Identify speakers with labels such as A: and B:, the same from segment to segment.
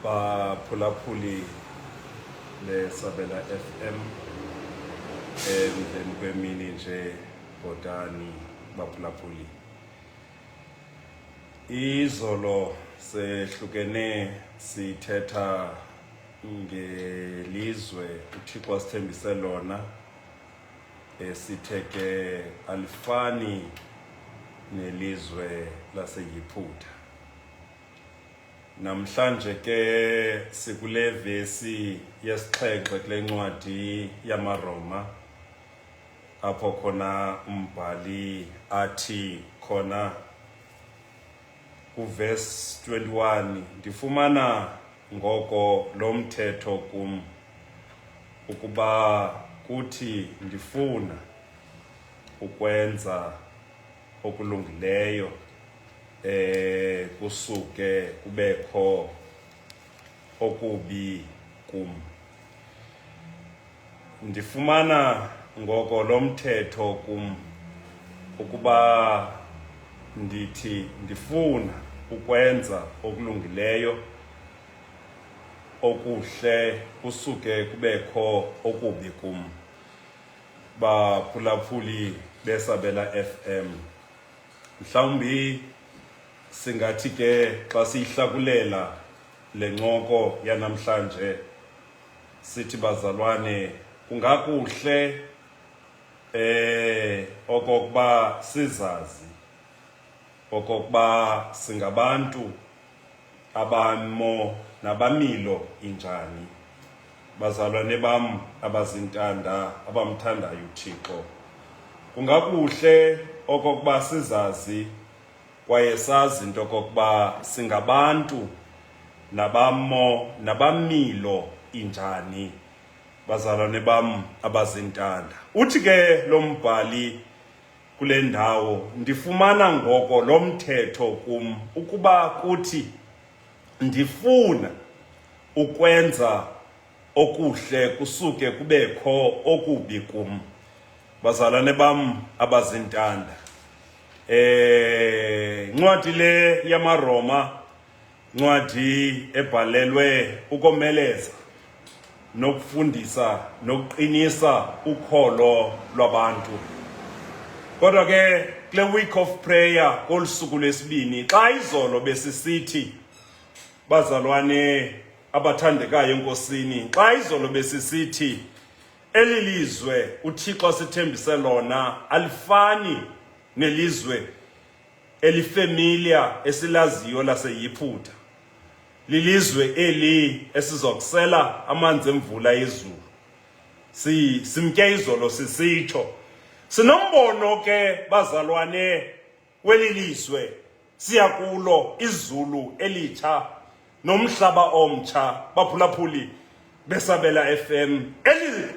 A: baphulaphuli leSabela FM emveni kwemini nje bhotani baphulaphuli. Izolo sehlukene sithetha ngelizwe uThixo asithembise lona, esitheke alifani nelizwe laseYiphutha. Namhlanje ke sikule vesi yesixhenxe kule ncwadi yamaRoma, apho khona umbhali athi khona kuverse 21, ndifumana ngoko lo mthetho kum, ukuba kuthi ndifuna ukwenza okulungileyo kusuke kubekho okubi kum. Ndifumana ngoko lo mthetho kum, ukuba ndithi ndifuna ukwenza okulungileyo okuhle kusuke kubekho okubi kum. Baphulaphuli beSabela FM, mhlawumbi singathi ke xa siyihlakulela le ncoko yanamhlanje sithi bazalwane, kungakuhle okokuba sizazi okokuba singabantu abamo nabamilo injani. Bazalwane bam abazintanda abamthandayo uThixo, kungakuhle okokuba sizazi kwaye sazi into okokuba singabantu nabamo nabamilo injani. Bazalwane bam abazintanda, uthi ke lo mbhali kule ndawo, ndifumana ngoko lo mthetho kum, ukuba kuthi ndifuna ukwenza okuhle kusuke kubekho okubi kum. Bazalwane bam abazintanda, ncwadi le yamaRoma, ncwadi ebhalelwe ukomeleza nokufundisa nokuqinisa ukholo lwabantu. Kodwa ke kule week of prayer kolusuku lwesibini, xa izolo besisithi bazalwane abathandekayo enkosini, xa izolo besisithi eli lizwe uThixo asithembise lona alifani nelizwe elifamiliar esilaziyo laseYiphutha, lilizwe eli esizokusela amanzi emvula yezulu. Simke izolo sisitsho, sinombono ke bazalwane weli lizwe, siya kulo izulu elitsha nomhlaba omtsha. Baphulaphuli beSabela FM,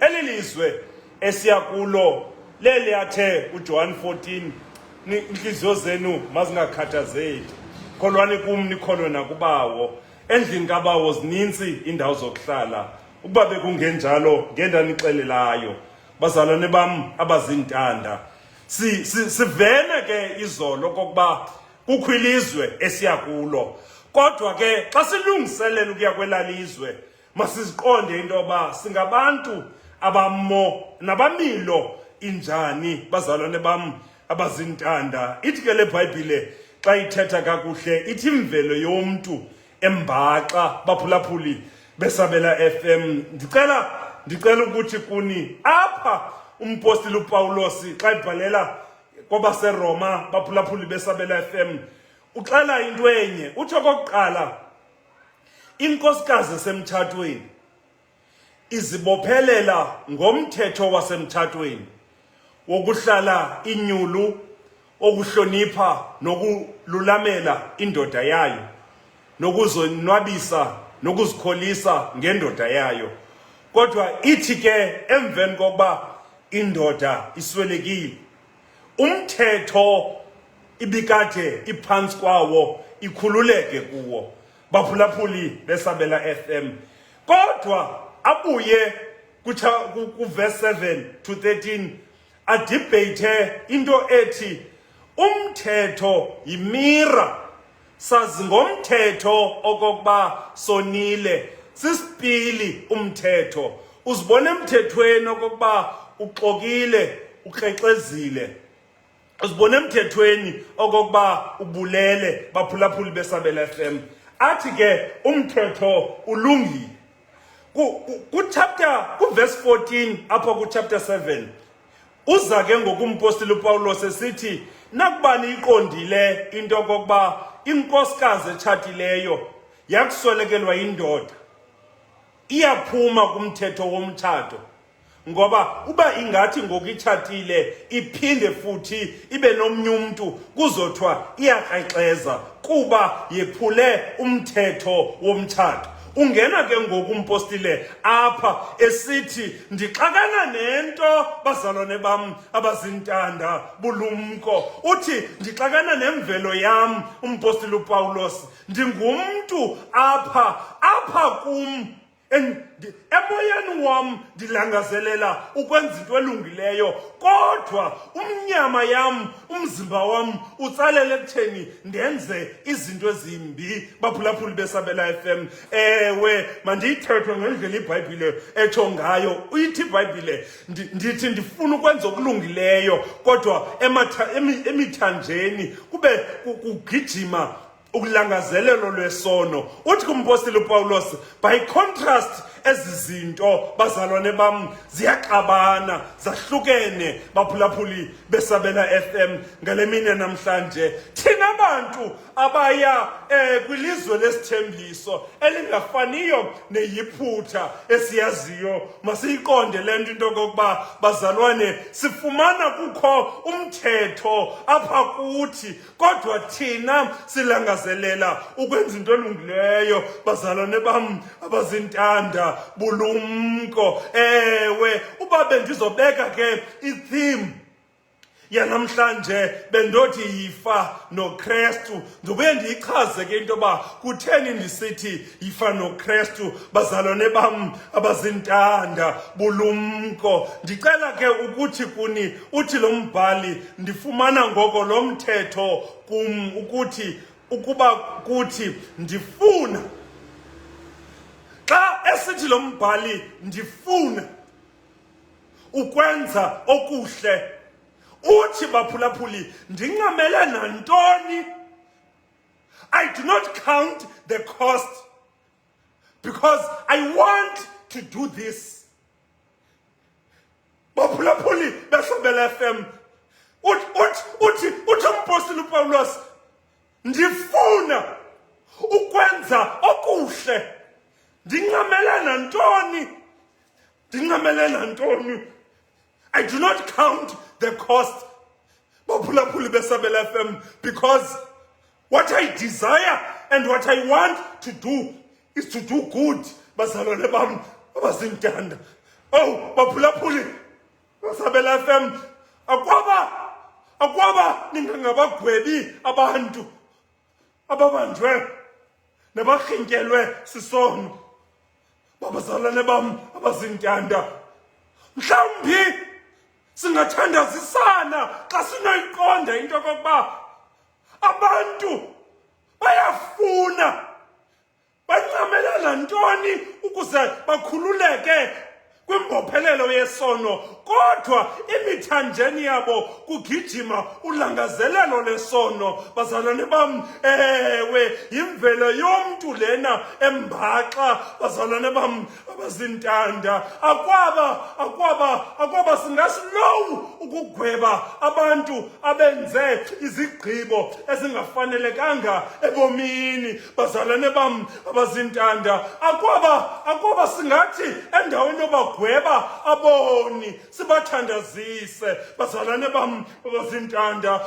A: eli lizwe esiya kulo leli athe uJohn 14, inhliziyo zenu mazingakhathazeki, kholwani kum nikholwe nakubawo. Endlini kabawo zininzi indawo zokuhlala, ukuba bekungenjalo ngendanixelelayo. Bazalwane bam abazintanda, sivene ke izolo kokuba kukho ilizwe esiya kulo. Kodwa ke xa silungiselela ukuya kwelalizwe, masiziqonde into yoba singabantu abamo nabamilo injani. Bazalwane bam abazintanda, ithi ke le Bhayibhile xa ithetha kakuhle ithi imvelo yomntu embaxa. Baphulaphuli beSabela FM, ndicela ukuthi kuni apha umpostile uPawulos xa ibhalela kwabaseRoma, baphulaphuli beSabela FM, uxela into enye. Uthi okokuqala, inkosikazi esemtshatweni izibophelela ngomthetho wasemtshatweni wokuhlala inyulu, okuhlonipha nokululamela indoda yayo, nokuzonwabisa nokuzikholisa ngendoda yayo. Kodwa ithi ke emveni kokuba indoda iswelekile, umthetho ibikade iphantsi kwawo ikhululeke kuwo. Baphulaphuli beSabela FM, kodwa abuye kuverse 7 to 13 adebate into ethi umthetho yimira sazi ngomthetho okokuba sonile. Sisipili umthetho. Uzibona emthethweni okokuba uxokile, ukrexezile. Uzibona emthethweni okokuba ubulele baphulaphuli beSabela FM. Athi ke umthetho ulungile. Verse 14 apha chapter 7. Uza ke ngokumpostile uPawulos esithi nakubani iqondile into okokuba inkosikazi etshatileyo yakuswelekelwa yindoda iyaphuma kumthetho womtshato, ngoba uba ingathi ngokitshatile iphinde futhi ibe nomnye umntu kuzothiwa iyakrexeza kuba yephule umthetho womtshato. Ungena ke ngokumpostile apha esithi ndixakana nento bazalwane bam abazintanda bulumko. Uthi ndixakana nemvelo yam umpostile uPawulos, ndingumntu apha kum emoyeni wam ndilangazelela ukwenza into elungileyo, kodwa umnyama yam, umzimba wam utsalele ekutheni ndenze izinto ezimbi. Baphulaphuli beSabela FM, ewe mandiyithethe ngendlela iBhayibhile etsho ngayo. Uyithi iBhayibhile ndithi ndifuna ukwenza okulungileyo, kodwa emithanjeni kube kugijima ukulangazelelo lwesono. Uthi kumpostile uPawulos, by contrast ezi zinto bazalwane bam ziyaxabana, zahlukene baphulaphuli beSabela FM ngale mini namhlanje. Thina bantu abaya kwilizwe lesithembiso elingafaniyo neyiphutha esiyaziyo, masiyiqonde le nto into okokuba bazalwane sifumana kukho umthetho apha kuthi, kodwa thina silangazelela ukwenza into elungileyo. Bazalwane bam abazintanda bulumko, ewe uba bendizobeka ke i-theme yanamhlanje bendothi yifa noKristu, ndibuye ndiyichaze ke into yoba kutheni ndisithi yifa noKristu. Bazalwane bam abazintanda bulumko, ndicela ke ukuthi kuni uthi lo mbhali ndifumana ngoko lo mthetho kum ukuba kuthi ndifuna. Xa esithi lo mbhali ndifuna ukwenza okuhle, uthi baphulaphuli ndingamele nantoni. I do not count the cost because I want to do this. Baphulaphuli beSabela FM, uthi umpostile uPawulos ndifuna ukwenza okuhle, ndingamele nantoni. I do not count the cost, baphulaphuli beSabela FM, because what I desire and what I want to do is to do good. Bazalwane bam abazintanda, oh baphulaphuli beSabela FM, akwaba ningangabagwebi abantu ababanjwe nabarhintyelwe sisono. Babazalwane bam abazintanda, mhlawumbi singathandazisana xa sinoyiqonda into yokokuba abantu bayafuna bancamela nantoni ukuze bakhululeke kwimbophelelo yesono, kodwa emithanjeni yabo kugijima ulangazelelo lesono. Bazalwane bam, ewe yimvelo yomntu lena embaxa. Bazalwane bam abazintanda, akwaba singaslow ukugweba abantu abenze izigqibo ezingafanelekanga ebomini. Bazalwane bam abazintanda, akwaba singathi endaweni yobagweba aboni sibathandazise. Bazalwane bam abazintanda,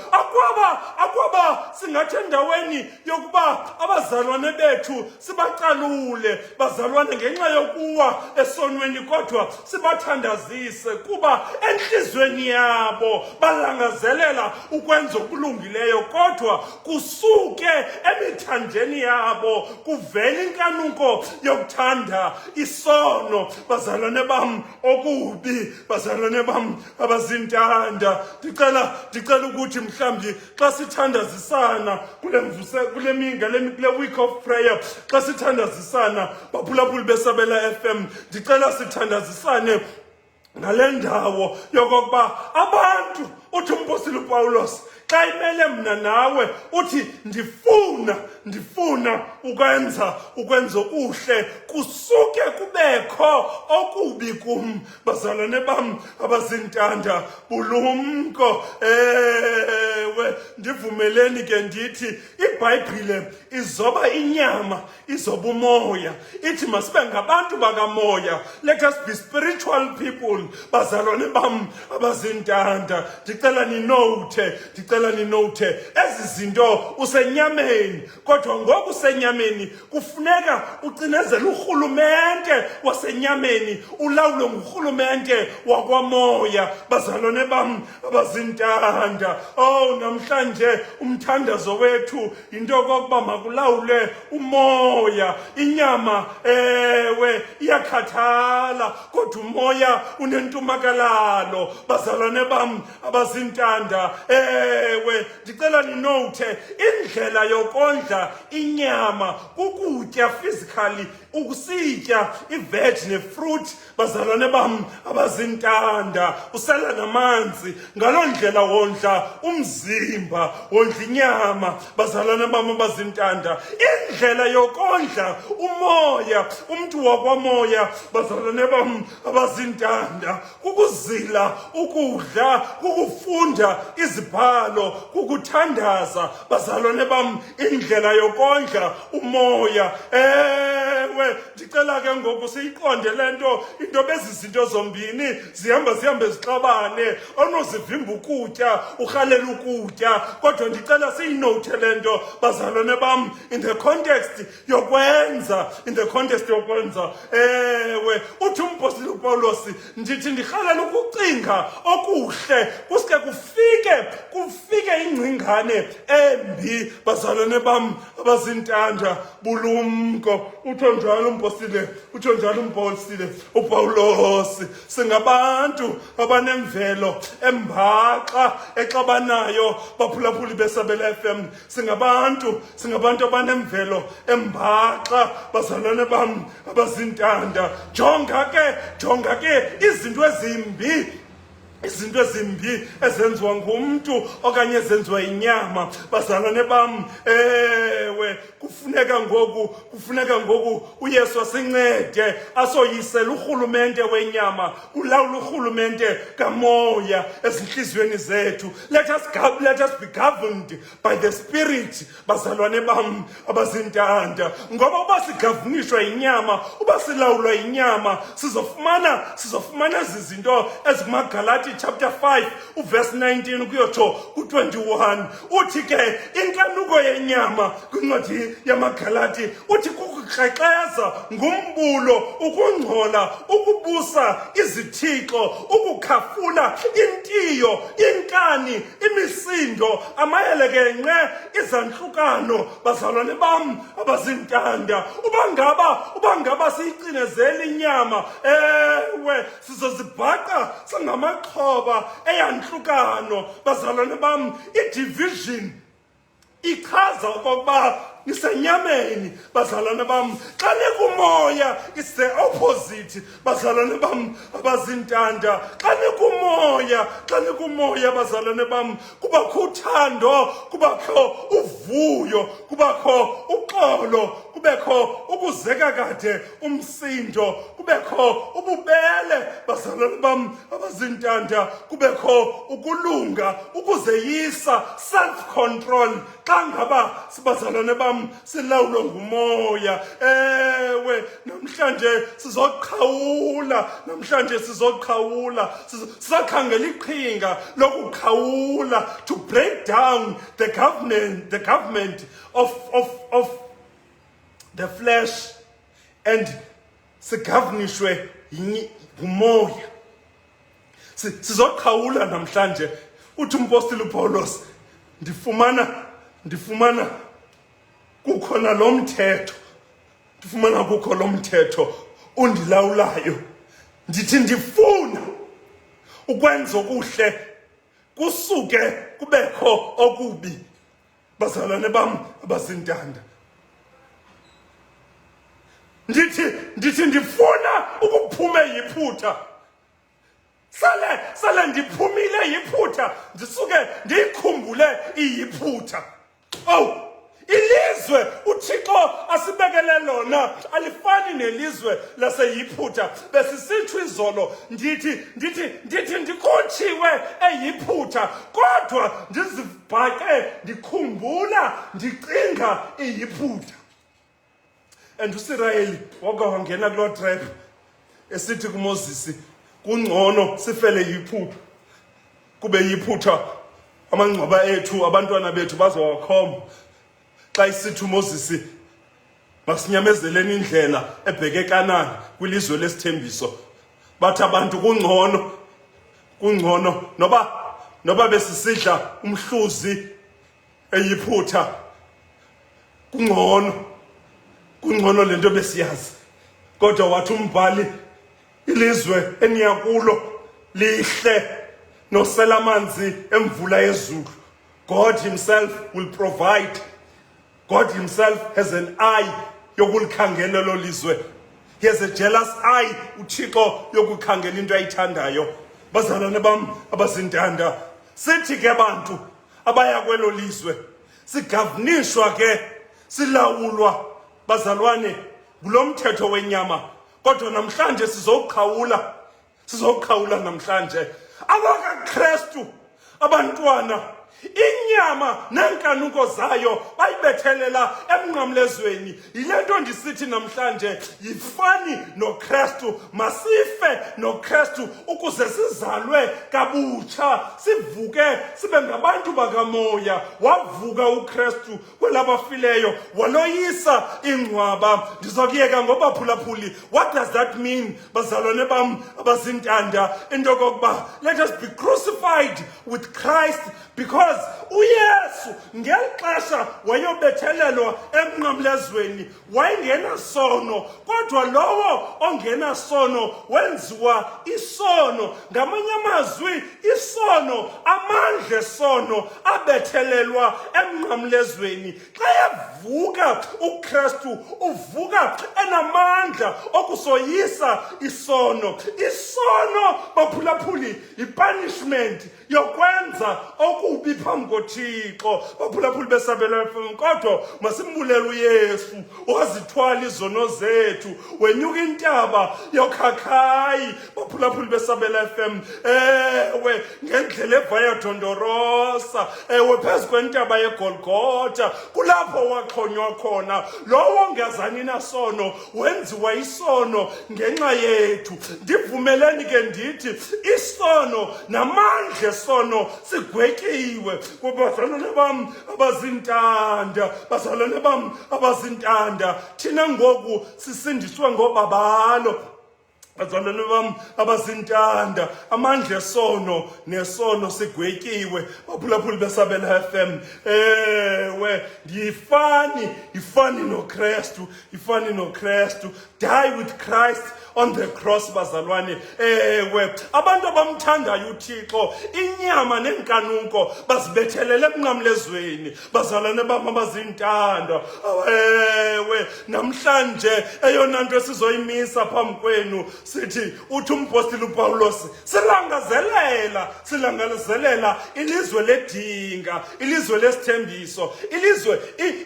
A: akwaba singathi endaweni yokuba abazalwane bethu sibacalule bazalwane ngenxa yokuwa esonweni, kodwa sibathandazise kuba enhlizweni yabo balangazelela ukwenza okulungileyo, kodwa kusuke emithanjeni yabo kuvela inkanuko yokuthanda isono. Bazalwane bam okubi bazalwane bam abazintanda ndicela ukuthi mhlambi xa sithandazisana kule week of prayer xa sithandazisana baphulaphuli besabela FM ndicela sithandazisane ngale ndawo yokokuba abantu uthi umpostoli uPawulos xa imele mna nawe uthi ndifuna ukwenza uhle kusuke kubekho okubi kum bazalwane bam abazintanda bulumko ewe ndivumeleni ke ndithi iBhayibhile izoba inyama izoba umoya ithi masibe ngabantu bakamoya let us be spiritual people bazalwane bam abazintanda ndicela ninote ezi zinto usenyameni kodwa ngoku usenyameni kufuneka ucinezele urhulumente wasenyameni ulawulwe ngurhulumente wakwamoya bazalwane bam abazintanda namhlanje umthandazo wethu into kokuba makulawulwe umoya inyama ewe iyakhathala kodwa umoya unentumakalalo bazalwane bam abazintanda ewe ndicela ninote indlela yokondla inyama kukutya physically ukusitya iveg nefruit bazalwane bam abazintanda usela namanzi ngaloo ndlela wondla umzimba wondla inyama bazalwane bam abazintanda indlela yokondla umoya umntu wakwamoya bazalwane bam abazintanda kukuzila ukudla kukufunda izibhalo kukuthandaza bazalwane bam indlela yokondla umoya ewe ndicela ke ngoku siyiqonde lento into bezizinto zombini zihamba zixabane onozivimba ukutya urhalela ukutya kodwa ndicela siyinote lento bazalwane bam in the context yokwenza ewe uthi umpostoli uPawulos ndithi ndirhalela ukucinga okuhle kuske kufike ingcingane embi bazalwane bam abazintanda bulumko utsho njalo umpostoli uPawulos singabantu abanemvelo embaxa exabanayo baphulaphuli besabela FM singabantu abanemvelo embaxa bazalwane bam abazintanda jonga ke izinto ezimbi ezenziwa ngumntu okanye ezenziwa inyama bazalwane bam ewe kufuneka ngoku uYesu asincede asoyisela urhulumente wenyama ulawula urhulumente kamoya ezinhliziyweni zethu let us be governed by the Spirit bazalwane bam abazintanda ngoba uba sigavunishwa inyama uba silawulwa inyama sizofumana izinto ezikumaGalati chapter 5 verse 19 ukuyotsho ku21 uthi ke inkanuko yenyama kwincwadi yamaGalati uthi kukukrexeza ngumbulo ukungcola ukubusa izithixo ukukhafula intiyo inkani imisindo amayelekenqe izanhlukano bazalwane bam abazintanda ubangaba siyicinezela inyama ewe sizozibhaqa sangamakhoba eyanhlukano bazalwane bam idivision ichaza okokuba nisenyameni bazalwane bam xa nikumoya is the opposite bazalwane bam abazintanda xa nikumoya bazalwane bam kubakho uthando kubakho uvuyo kubakho uxolo kubekho ukuzeka kade umsindo kubekho ububele bazalwane bam abazintanda kubekho ukulunga ukuzeyisa self control xa ngaba sibazalwane bam silawulwa ngumoya ewe namhlanje sizoqhawula sizakhangela iqhinga lokuqhawula to break down the government of the flesh and sigavnishwe ngumoya sizoqhawula namhlanje uthi umpostoli uPawulos ndifumana kukhona lo mthetho undilawulayo ndithi ndifuna ukwenza okuhle kusuke kubekho okubi. Bazalwane bam abazintanda, ndithi ndifuna ukuphume yiphutha. Sale ndiphumile yiphutha, ndisuke ndiyikhumbule iyiphutha. Oh, ilizwe uThixo asibekele lona alifani nelizwe laseyiphutha. Besisitsho izolo ndithi ndikhutshiwe eyiphutha, kodwa ndizibhaqe ndikhumbula ndicinga iyiphutha. And uSirayeli waka wangena kuloo trap esithi kuMoses, kungcono sifele yiphutha kube yiphutha amangcwaba ethu, abantwana bethu bazowakhomba. Xa isithi uMoses, masinyamezeleni indlela ebheke eKanani kwilizwe lesithembiso, bathi abantu kungcono noba besisidla umhluzi eyiphutha, kungcono lento besiyazi. Kodwa wathi umbhali, ilizwe eniya kulo lihle nosela amanzi emvula yezulu. God himself will provide. God himself has an eye yokulikhangela lo lizwe. He has a jealous eye uThixo yokukhangela into ayithandayo. Bazalwane bam abazintanda, sithi ke bantu abaya kwelo lizwe sigavnishwa ke silawulwa bazalwane kulo mthetho wenyama. Kodwa namhlanje sizoqhawula namhlanje abakaKristu abantwana inyama nenkanuko zayo bayibethelela emnqamlezweni. Yile nto ndisithi namhlanje yifani noKristu, masife noKristu ukuze sizalwe kabutsha, sivuke sibe ngabantu bakamoya. Wavuka uKristu kwelabafileyo, waloyisa ingcwaba. Ndizokuyeka ngobaphulaphuli. What does that mean, bazalwane bam abazintanda? Into yokokuba let us be crucified with Christ, because uYesu ngelixesha wayobethelelwa emnqamlezweni wayengena sono, kodwa lowo ongena sono wenziwa isono. Ngamanye amazwi, isono, amandla sono abethelelwa emnqamlezweni. Xa evuka uKristu uvuka enamandla okusoyisa isono. Isono baphulaphuli ipunishment yokwenza okubi phambi koThixo. Baphulaphuli besabela FM, kodwa masimbulele uYesu wazithwala izono zethu, wenyuka intaba yokhakhayi. Baphulaphuli besabela FM, ewe ngendlela evaya Dondorosa, ewe phezu kwentaba yeGolgotha, kulapho waxhonywa khona. Lowo ongazani nasono wenziwa isono ngenxa yethu. Ndivumeleni ke ndithi isono namandla sono sigwetyiwe. Bazalwane bam abazintanda, bazalwane bam abazintanda, thina ngoku sisindiswe ngobabalo. Bazalwane bam abazintanda, amandla sono nesono sigwetyiwe. Baphulaphuli besabela FM, ewe ifani noKristu, die with Christ on the cross. Bazalwane, ewe abantu abamthandayo uThixo inyama nenkanuko bazibethelele emnqamlezweni. Bazalwane bam abazintanda, ewe namhlanje eyona nto sizoyimisa phambi kwenu sithi uthi umpostoli uPawulos, silangazelela ilizwe ledinga, ilizwe lesithembiso,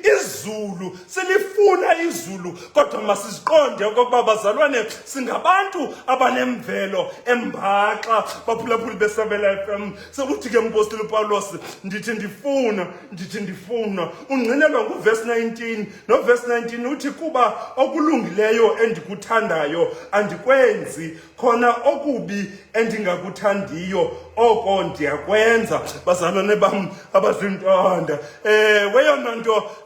A: izulu. Silifuna izulu, kodwa masiziqonde okokuba bazalwane singabantu abanemvelo embaxa. Baphulaphuli besabela FM, sekuthi ke umpostoli uPawulos, ndithi ndifuna ungqinelwa nguverse 19 noverse 19 uthi, kuba okulungileyo endikuthandayo andikwenzi, khona okubi endingakuthandiyo oko ndiyakwenza. Bazalwane bam abazintanda,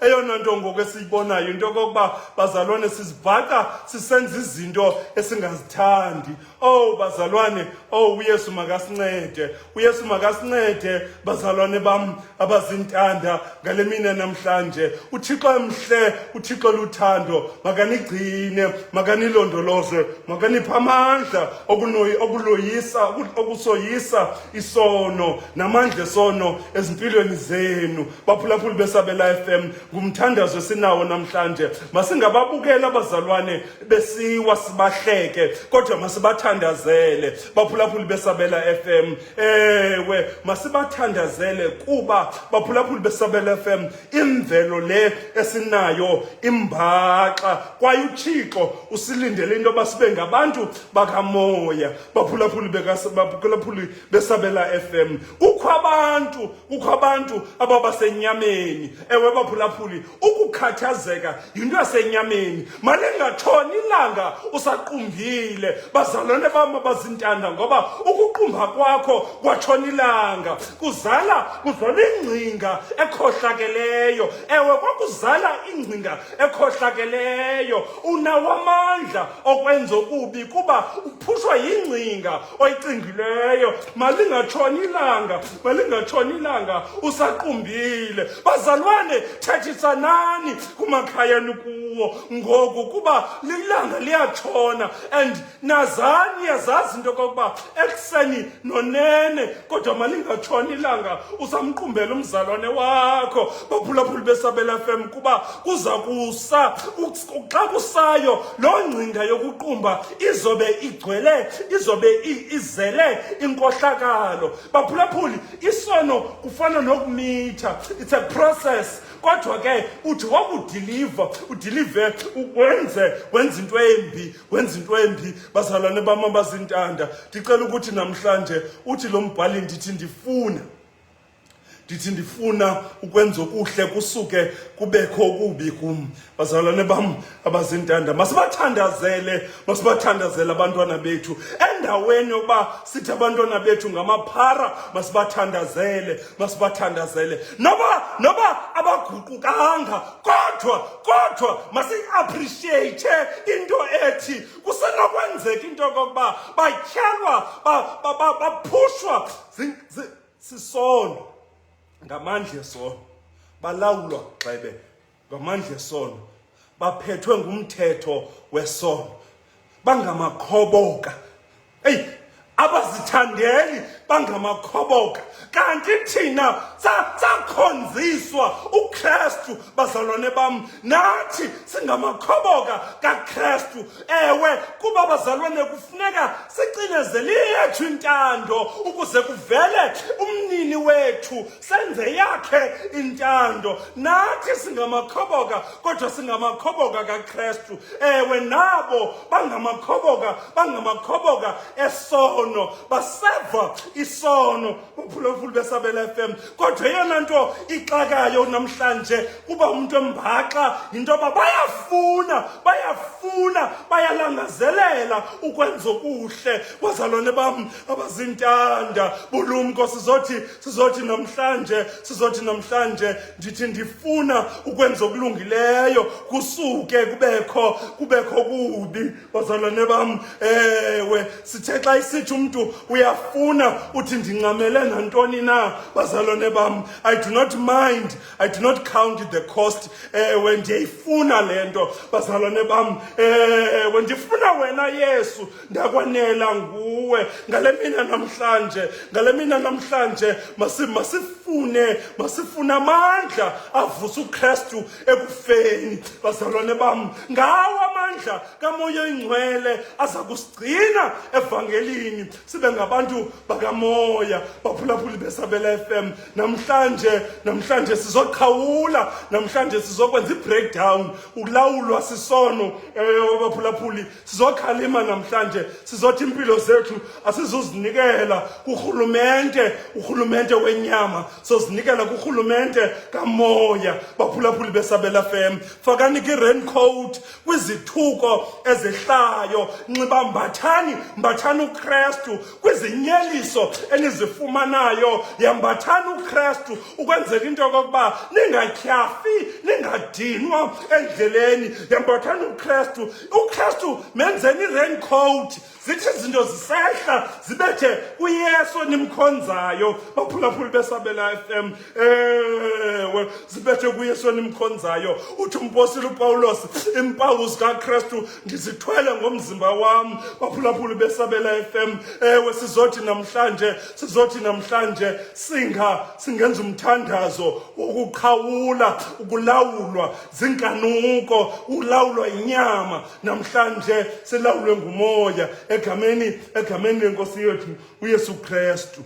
A: eyona nto ngoku esiyibonayo into yokokuba bazalwane sizibhaqa sisenza izinto esingazithandi. Oh bazalwane, oh uYesu makasincede, uYesu makasincede bazalwane bam abazintanda ngale mina namhlanje. UThixo emhle, uThixo luthando, makanigcine, makanilondoloze, makaniphe amandla okuloyisa, okusoyisa isono namandla esono ezimpilweni zenu. Baphulaphuli beSabela FM, ngumthandazo sinawo namhlanje. Masingababukela abazalwane besiwa sibahleke, kodwa masibathandazele. Baphulaphuli beSabela FM, ewe masibathandazele kuba baphulaphuli beSabela FM imvelo le esinayo imbaxa, kwaye uThixo usilindele into yoba sibe ngabantu bakamoya. Baphulaphuli beSabela FM, kukho abantu ababasenyameni. Ewe baphulaphuli, ukukhathazeka yinto yasenyameni. Malingatshoni ilanga usaqumbile bazalwane bam abazintanda, ngoba ukuqumba kwakho kwatshona ilanga kuzala ingcinga ekhohlakeleyo. Ewe kwakuzala ingcinga ekhohlakeleyo. Unawo amandla okwenza okubi kuba uphushwa yingcinga oyicingileyo. Malingatshoni ilanga usaqumbile. Bazalwane, thethisanani kumakhaya nikuwo ngoku kuba ilanga liyatshona, and yazazi into kokuba ekuseni nonene, kodwa malingatshoni ilanga usamqumbela umzalwane wakho. Baphulaphuli beSabela FM, kuba kuza kusa xa kusayo loo ngcinga yokuqumba izobe igcwele, izele inkohlakalo. Baphulaphuli, isono kufana nokumitha, it's a process. Kodwa ke uthi udeliver wenza into embi bazalwane bam abazintanda. Ndicela ukuthi namhlanje uthi lo mbhali ndithi ndifuna ukwenza okuhle kusuke kubekho okubi kum. Bazalwane bam abazintanda, masibathandazele abantwana bethu. Endaweni yokuba sithi abantwana bethu ngamaphara, masibathandazele noba abaguqukanga, kodwa masi-appreciate into ethi kusenokwenzeka into yokokuba batyalwa baphushwa sisono, ngamandla esono, balawulwa gxebe ngamandla esono, baphethwe ngumthetho wesono, bangamakhoboka. Abazithandeli bangamakhoboka, kanti thina sakhonziswa uKristu. Bazalwane bam, nathi singamakhoboka kaKristu. Ewe kuba bazalwane kufuneka sicinezele yethu intando ukuze kuvele umnini wethu, senze yakhe intando. Nathi singamakhoboka, kodwa singamakhoboka kaKristu. Ewe nabo bangamakhoboka esono, baseva isono. Baphulaphuli beSabela FM, kodwa eyona nto ixakayo namhlanje kuba umuntu embaxa yinto yoba bayalangazelela ukwenza okuhle. Bazalwane bam abazintanda, bulumko sizothi namhlanje ndithi ndifuna ukwenza okulungileyo kusuke kubekho kubi. Bazalwane bam, ewe sithe xa isithi umuntu uyafuna uthi ndinqamele nantoni na. Bazalwane bam, I do not mind, I do not count the cost. Ewe ndiyayifuna le nto. Bazalwane bam, ewe ndifuna wena Yesu, ndakwanela nguwe. Ngale mina namhlanje masifune amandla avusa uKristu ekufeni. Bazalwane bam, ngawo amandla kaMoya Oyingcwele aza kusigcina evangelini, sibe ngabantu bakamoya. Baphulaphuli beSabela FM, namhlanje sizoqhawula, namhlanje sizokwenza i-breakdown, ukulawulwa sisono. Baphulaphuli, sizokhalima namhlanje, sizothi impilo zethu asizuzinikela kurhulumente wenyama, sozinikela kurhulumente kamoya. Baphulaphuli beSabela FM, fakani ki-raincoat kwizithuba kwizithuko ezehlayo, nxiba mbathani uKristu. Kwizinyeliso enizifumanayo, yambathani uKristu ukwenzela into yokokuba ningatyhafi, ningadinwa endleleni. Yambathani uKristu. UKristu menzeni i-raincoat, zithi izinto zisehla zibethe uYesu nimkhonzayo. Baphulaphuli beSabela FM, zibethe kuYesu nimkhonzayo. Uthi umpostile uPawulos, iimpawu zikaKristu ndizithwele ngomzimba wam. Baphulaphuli beSabela FM, sizothi namhlanje singenza umthandazo wokuqhawula ukulawulwa zinkanuko, ulawulwa inyama. Namhlanje silawulwe ngumoya egameni lenkosi yethu uYesu Kristu.